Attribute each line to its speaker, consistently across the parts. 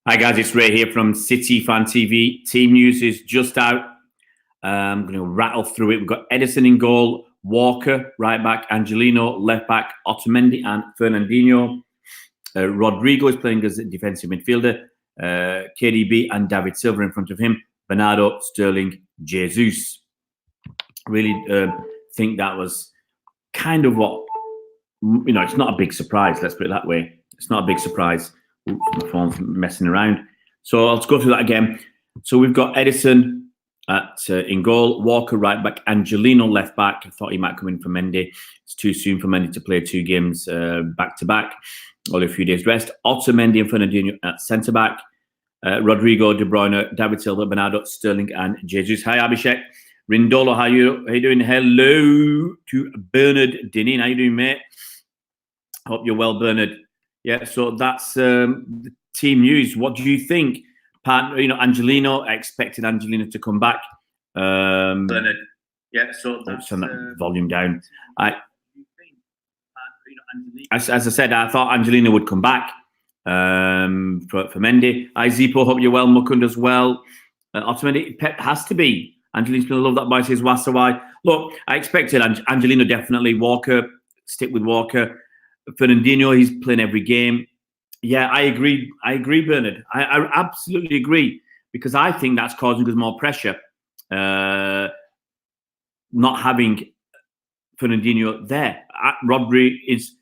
Speaker 1: Hi guys, it's Ray here from City Fan TV. Team news is just out. I'm going to rattle through it. We've got Edison in goal, Walker right back, Angelino left back, Otamendi and Fernandinho. Rodrigo is playing as a defensive midfielder. KDB and David Silva in front of him. Bernardo, Sterling, Jesus. Really think that was kind of what, it's not a big surprise. Let's put it that way. It's not a big surprise. Oops, my phone's messing around. So let's go through that again. So we've got Edison in goal, Walker right back, Angelino left back. I thought he might come in for Mendy. It's too soon for Mendy to play 2 games back to back. Only a few days rest. Otamendi and Fernandinho at centre back. Rodrigo, De Bruyne, David Silva, Bernardo, Sterling, and Jesus. Hi Abhishek. Rindolo, how you doing? Hello to Bernard Dinin. How you doing, mate? Hope you're well, Bernard. Yeah, so that's the team news. What do you think? Angelino, I expected Angelino to come back. Bernard. Yeah, so that's turn that volume down. As I said, I thought Angelino would come back for Mendy. Hi, Zipo, hope you're well. Mukund as well. Otamendi, Pep has to be. Angelino's going to love that by says Wasawai. Look, I expected Angelino definitely. Walker, stick with Walker. Fernandinho, he's playing every game. Yeah, I agree. Bernard. I absolutely agree because I think that's causing us more pressure. Not having Fernandinho there. Rodri is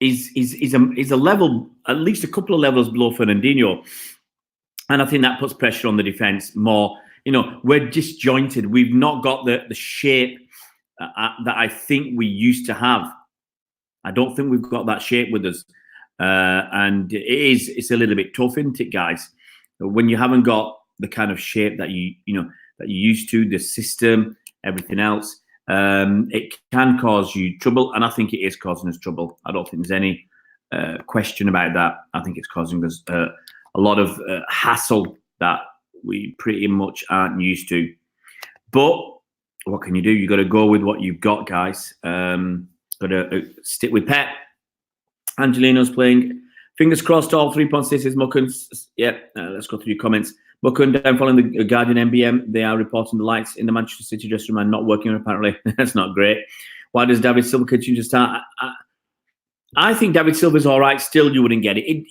Speaker 1: a level, at least a couple of levels below Fernandinho, and I think that puts pressure on the defense more. We're disjointed. We've not got the shape that I think we used to have. I don't think we've got that shape with us. And it's a little bit tough, isn't it, guys? When you haven't got the kind of shape that you used to, the system, everything else, it can cause you trouble. And I think it is causing us trouble. I don't think there's any question about that. I think it's causing us a lot of hassle that we pretty much aren't used to. But what can you do? You got to go with what you've got, guys. Got to stick with Pep. Angelino's playing. Fingers crossed, all 3 points. This is Mukund. Yeah, let's go through your comments. Mukund, following the Guardian MBM, they are reporting the lights in the Manchester City dressing room are not working, apparently. That's not great. Why does David Silva continue to start? I think David Silva's all right. Still, you wouldn't get it.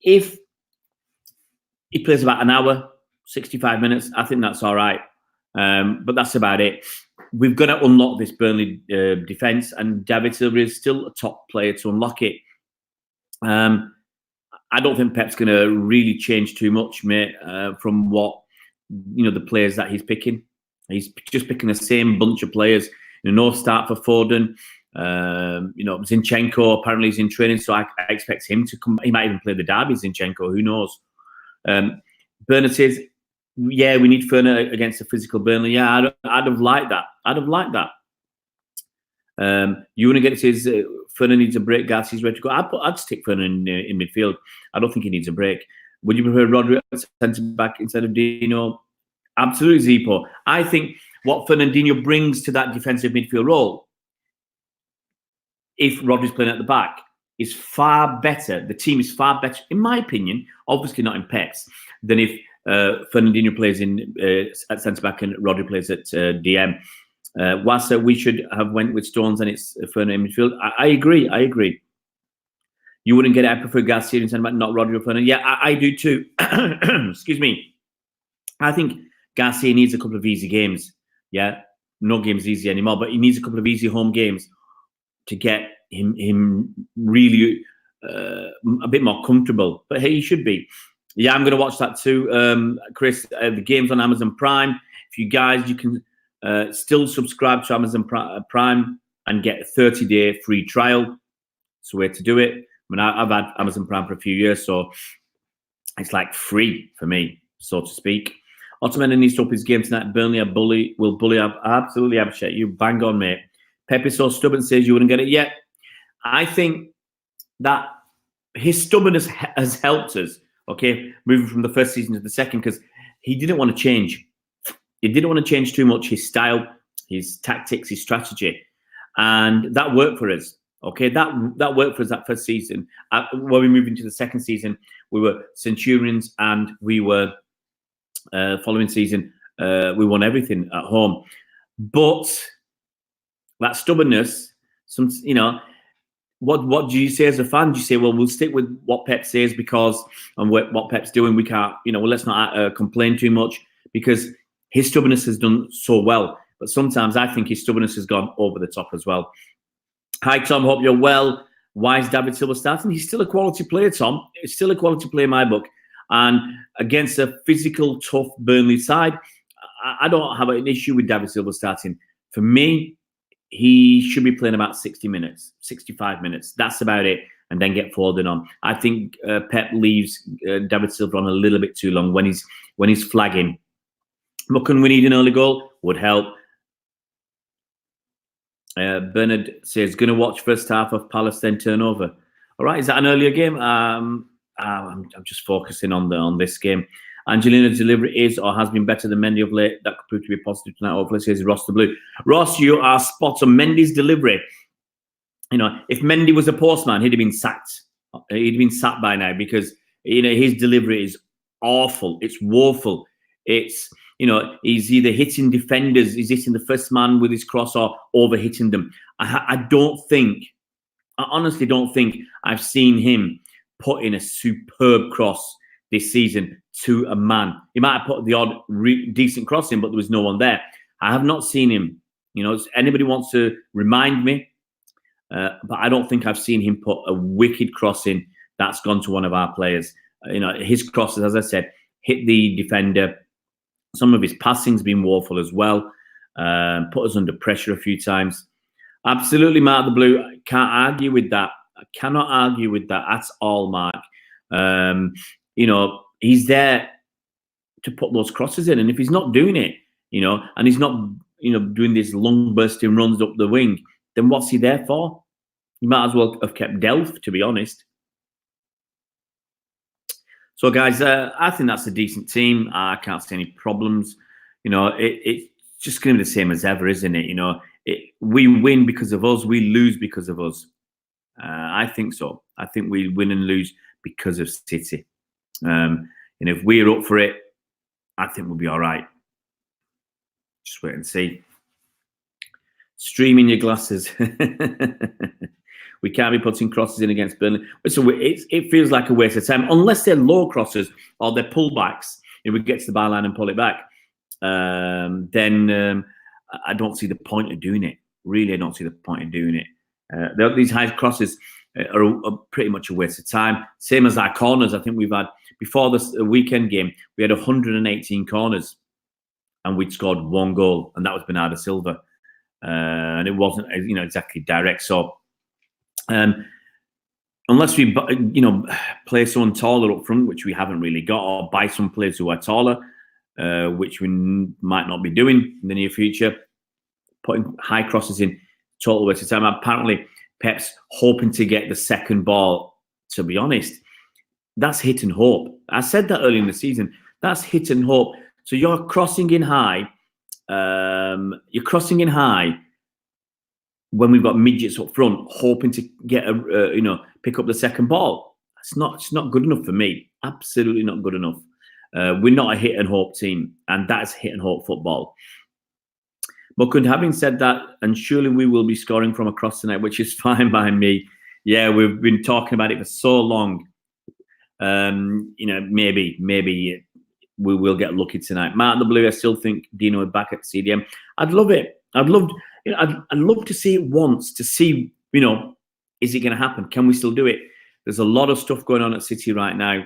Speaker 1: If he plays about an hour, 65 minutes, I think that's all right. But that's about it. We've got to unlock this Burnley defence, and David Silva is still a top player to unlock it. I don't think Pep's going to really change too much, mate, from what the players that he's picking. He's just picking the same bunch of players. No start for Foden. Zinchenko apparently is in training, so I expect him to come. He might even play the derby, Zinchenko. Who knows? Bernard says, yeah, we need Ferner against a physical Burnley. Yeah, I'd have liked that. You want to get it says Ferner needs a break. Garcia's ready to go. I'd stick Ferner in midfield. I don't think he needs a break. Would you prefer Rodri centre back instead of Dino? Absolutely, Zipo. I think what Fernandinho brings to that defensive midfield role, if Rodri's playing at the back, is far better. The team is far better, in my opinion, obviously not in Pep's, than if Fernandinho plays in at centre back and Rodri plays at DM. Wasa, we should have went with Stones and it's Ferner in midfield. I agree. You wouldn't get it. I prefer Garcia in centre back, not Rodri or Ferner. Yeah, I do too. Excuse me. I think Garcia needs a couple of easy games. Yeah, no game's easy anymore, but he needs a couple of easy home games to get him really a bit more comfortable. But hey, he should be. Yeah, I'm going to watch that too. Chris, the game's on Amazon Prime. If you guys, you can still subscribe to Amazon Prime and get a 30-day free trial. It's a way to do it. I mean, I've had Amazon Prime for a few years, so it's like free for me, so to speak. Otamendi needs to up his game tonight. Burnley will bully up. Absolutely, Abhishek. You bang on, mate. Pepe so stubborn says you wouldn't get it yet. I think that his stubbornness has helped us. Okay, moving from the first season to the second, because he didn't want to change. He didn't want to change too much his style, his tactics, his strategy. And that worked for us. Okay, that worked for us that first season. When we moved into the second season, we were Centurions, and we were following season we won everything at home. But that stubbornness, what do you say as a fan? Do you say, well, we'll stick with what Pep says because and what Pep's doing, we can't, well, let's not complain too much because his stubbornness has done so well. But sometimes I think his stubbornness has gone over the top as well. Hi, Tom. Hope you're well. Why is David Silva starting? He's still a quality player, Tom. He's still a quality player in my book. And against a physical, tough Burnley side, I don't have an issue with David Silva starting. For me, he should be playing about 60 minutes, 65 minutes. That's about it. And then get folded on. I think Pep leaves David Silva on a little bit too long when he's flagging. Muckin, we need an early goal. Would help. Bernard says, going to watch first half of Palace, then turnover. All right, is that an earlier game? I'm just focusing on this game. Angelina's delivery is or has been better than Mendy of late. That could prove to be positive tonight. Hopefully, says Ross the Blue. Ross, you are spot on. Mendy's delivery. If Mendy was a postman, he'd have been sacked. He'd have been sacked by now because his delivery is awful. It's woeful. It's he's either hitting defenders, he's hitting the first man with his cross or over hitting them. I honestly don't think I've seen him put in a superb cross this season to a man. He might have put the odd decent cross in, but there was no one there. I have not seen him. If anybody wants to remind me, but I don't think I've seen him put a wicked cross in that's gone to one of our players. His crosses, as I said, hit the defender. Some of his passing's been woeful as well. Put us under pressure a few times. Absolutely, Mark the Blue. I can't argue with that. I cannot argue with that at all, Mark. He's there to put those crosses in. And if he's not doing it, and he's not, doing these long bursting runs up the wing, then what's he there for? He might as well have kept Delph, to be honest. So, guys, I think that's a decent team. I can't see any problems. It's just going to be the same as ever, isn't it? We win because of us. We lose because of us. I think so. I think we win and lose because of City. And if we're up for it, I think we'll be all right. Just wait and see. Stream in your glasses. We can't be putting crosses in against Burnley. So it feels like a waste of time, unless they're low crosses or they're pullbacks. If we get to the byline and pull it back, then I don't see the point of doing it. Really, I don't see the point of doing it. These high crosses are pretty much a waste of time. Same as our corners. I think we've had, before this weekend game, we had 118 corners and we'd scored one goal, and that was Bernardo Silva. And it wasn't, exactly direct. So, unless we, play someone taller up front, which we haven't really got, or buy some players who are taller, which we might not be doing in the near future, putting high crosses in, total waste of time. Apparently, Pep's hoping to get the second ball. To be honest, that's hit and hope. I said that early in the season. That's hit and hope. So you're crossing in high. You're crossing in high when we've got midgets up front, hoping to get pick up the second ball. It's not good enough for me. Absolutely not good enough. We're not a hit and hope team, and that's hit and hope football. But having said that, and surely we will be scoring from across tonight, which is fine by me. Yeah, we've been talking about it for so long. Maybe we will get lucky tonight. Mark the Blue, I still think Dino is back at CDM. I'd love it. I'd love to see it once, to see, is it going to happen? Can we still do it? There's a lot of stuff going on at City right now,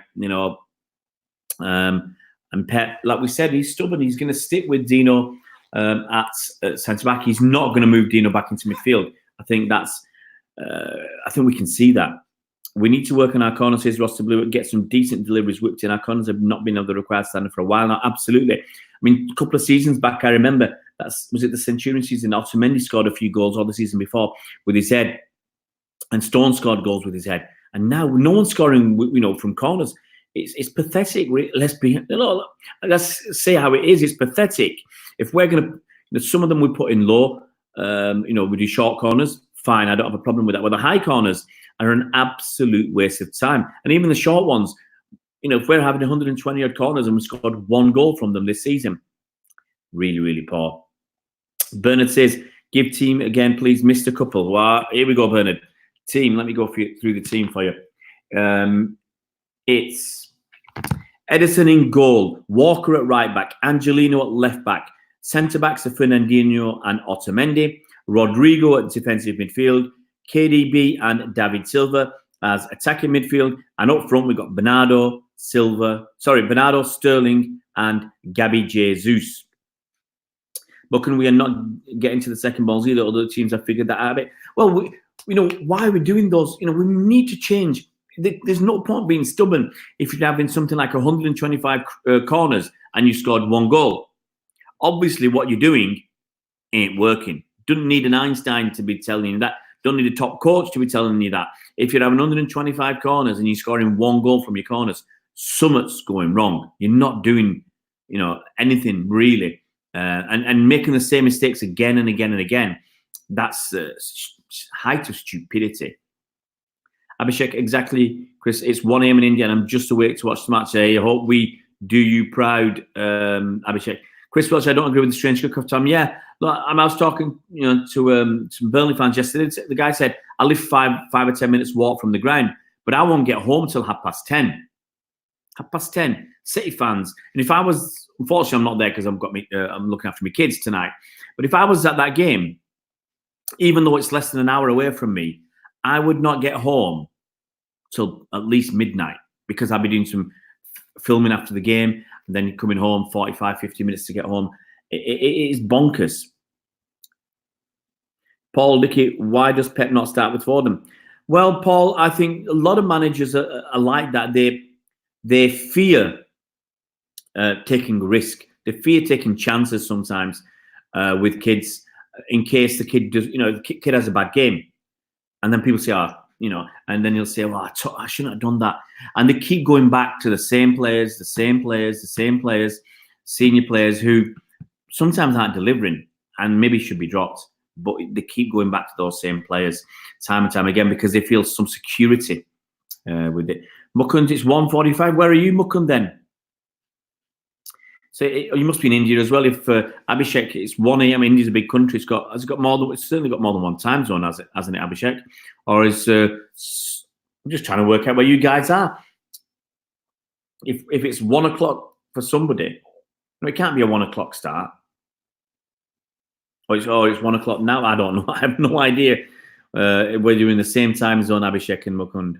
Speaker 1: and Pep, like we said, he's stubborn. He's going to stick with Dino at centre back. He's not going to move Dino back into midfield. I think we can see that. We need to work on our corners, says Ross the Blue, get some decent deliveries whipped in. Our corners have not been of the required standard for a while now. Absolutely. I mean, a couple of seasons back, I remember, was it the Centurion season? Otamendi scored a few goals, or the season before, with his head. And Stone scored goals with his head. And now no one's scoring, from corners. It's pathetic. Let's say how it is. It's pathetic. If we're going to, some of them we put in low, we do short corners, fine. I don't have a problem with that. But the high corners are an absolute waste of time. And even the short ones, if we're having 120 odd corners and we scored 1 goal from them this season, really, really poor. Bernard says, give team again, please. Missed a couple. Well, here we go, Bernard. Team, let me go through the team for you. It's Edison in goal, Walker at right back, Angelino at left back, centre backs are Fernandinho and Otamendi, Rodrigo at defensive midfield, KDB and David Silva as attacking midfield, and up front we've got Bernardo, Sterling and Gabby Jesus. But we are not getting to the second balls either. Other teams have figured that out a bit. Well, why are we doing those? We need to change. There's no point being stubborn if you're having something like 125 corners and you scored 1 goal. Obviously, what you're doing ain't working. Don't need an Einstein to be telling you that. Don't need a top coach to be telling you that. If you're having 125 corners and you're scoring 1 goal from your corners, something's going wrong. You're not doing, anything really. And making the same mistakes again and again and again, that's height of stupidity. Abhishek, exactly, Chris. It's 1 a.m. in India, and I'm just awake to watch the match. I hope we do you proud, Abhishek. Chris Welch, I don't agree with the strange kickoff time. Yeah, look, I was talking, to some Burnley fans yesterday. The guy said, I live 5 or 10 minutes walk from the ground, but I won't get home till 10:30. 10:30. City fans, and if I was, unfortunately, I'm not there because I'm looking after my kids tonight. But if I was at that game, even though it's less than an hour away from me, I would not get home till at least midnight because I'd be doing some filming after the game and then coming home 45, 50 minutes to get home. It is bonkers. Paul Dickey, why does Pep not start with Foden? Well, Paul, I think a lot of managers are like that. They fear taking risk. They fear taking chances sometimes with kids in case the kid does, the kid has a bad game. And then people say, and then he'll say, well, I shouldn't have done that. And they keep going back to the same players, senior players who sometimes aren't delivering and maybe should be dropped. But they keep going back to those same players time and time again because they feel some security with it. Mukund, it's 1:45. Where are you, Mukund, then? So you must be in India as well. If Abhishek, it's 1 a.m. India's a big country. It's certainly got more than one time zone, hasn't it, Abhishek? Or is I'm just trying to work out where you guys are. If it's 1 o'clock for somebody, it can't be a 1 o'clock start. Or it's 1 o'clock now. I don't know. I have no idea whether you're in the same time zone, Abhishek and Mukund.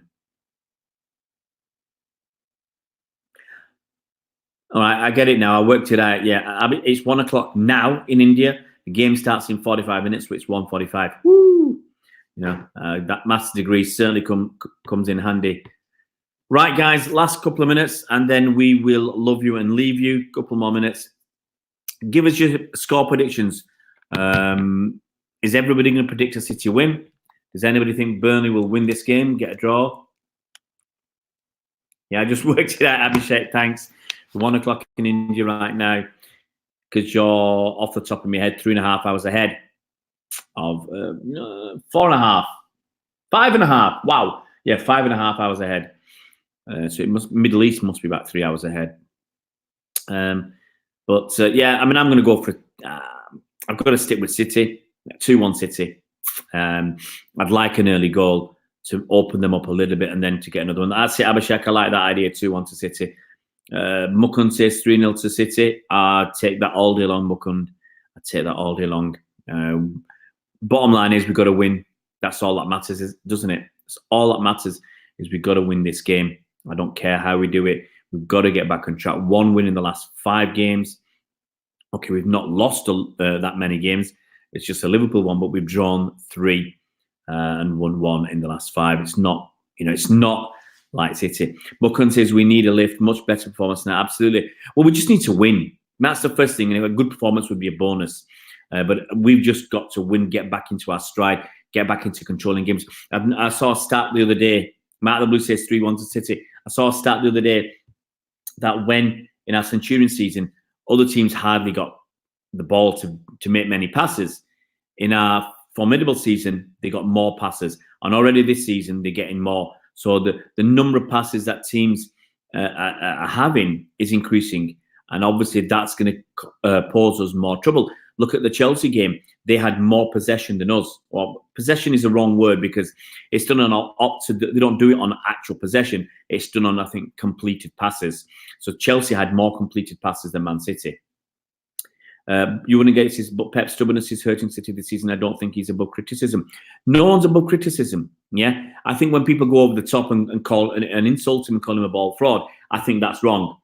Speaker 1: All right, I get it now. I worked it out. Yeah, it's 1 o'clock now in India. The game starts in 45 minutes, so it's 1:45. Woo! That maths degree certainly comes in handy. Right, guys, last couple of minutes, and then we will love you and leave you. Couple more minutes. Give us your score predictions. Is everybody going to predict a City win? Does anybody think Burnley will win this game, get a draw? Yeah, I just worked it out, Abhishek. Thanks. 1 o'clock in India right now, because you're off the top of my head 3.5 hours ahead of 4.5, 5.5. Wow, yeah, 5.5 hours ahead. So Middle East must be about 3 hours ahead. Yeah, I'm going to go for. I've got to stick with City, 2-1 City. I'd like an early goal to open them up a little bit and then to get another one. That's it, Abhishek. I like that idea. 2-1 to City. Mukund says 3-0 to City. I'd take that all day long, Mukund. I'd take that all day long. Bottom line is we've got to win. That's all that matters, doesn't it? That's all that matters is we've got to win this game. I don't care how we do it. We've got to get back on track. 1 win in the last 5 games. Okay, we've not lost that many games. It's just a Liverpool one, but we've drawn 3 and won 1 in the last 5. It's not, it's not like City. Mukund says we need a lift, much better performance now. Absolutely. Well, we just need to win. That's the first thing. A good performance would be a bonus. But we've just got to win, get back into our stride, get back into controlling games. I saw a stat the other day. Matt the Blue says 3-1 to City. I saw a stat the other day that when in our Centurion season, other teams hardly got the ball to make many passes. In our formidable season, they got more passes. And already this season, they're getting more. So the number of passes that teams are having is increasing. And obviously, that's going to pose us more trouble. Look at the Chelsea game. They had more possession than us. Well, possession is the wrong word because it's done on they don't do it on actual possession. It's done on, I think, completed passes. So Chelsea had more completed passes than Man City. You wouldn't get this, but Pep's stubbornness is hurting City this season. I don't think he's above criticism. No one's above criticism. Yeah, I think when people go over the top and call and insult him and call him a ball fraud, I think that's wrong.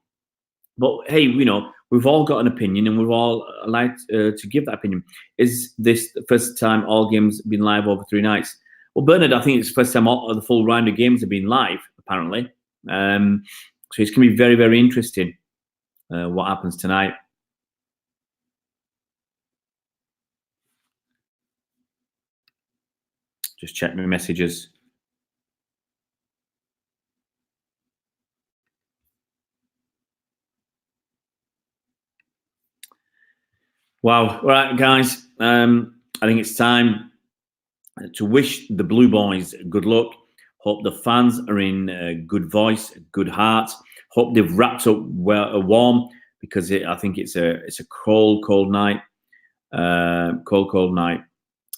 Speaker 1: But hey, we've all got an opinion, and we've all liked to give that opinion. Is this the first time all games have been live over 3 nights? Well, Bernard, I think it's the first time all the full round of games have been live, apparently. So it's going to be very, very interesting what happens tonight. Just check my messages. Wow. All right, guys. I think it's time to wish the Blue Boys good luck. Hope the fans are in good voice, good heart. Hope they've wrapped up well, warm, because I think it's a cold, cold night. Cold night.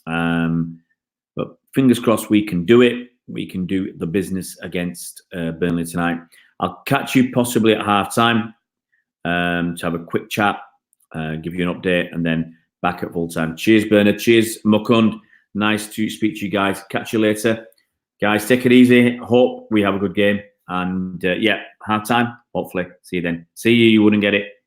Speaker 1: But fingers crossed we can do it. We can do the business against Burnley tonight. I'll catch you possibly at half-time to have a quick chat, give you an update, and then back at full-time. Cheers, Bernard. Cheers, Mukund. Nice to speak to you guys. Catch you later. Guys, take it easy. Hope we have a good game. And, yeah, half-time, hopefully. See you then. See you. You wouldn't get it.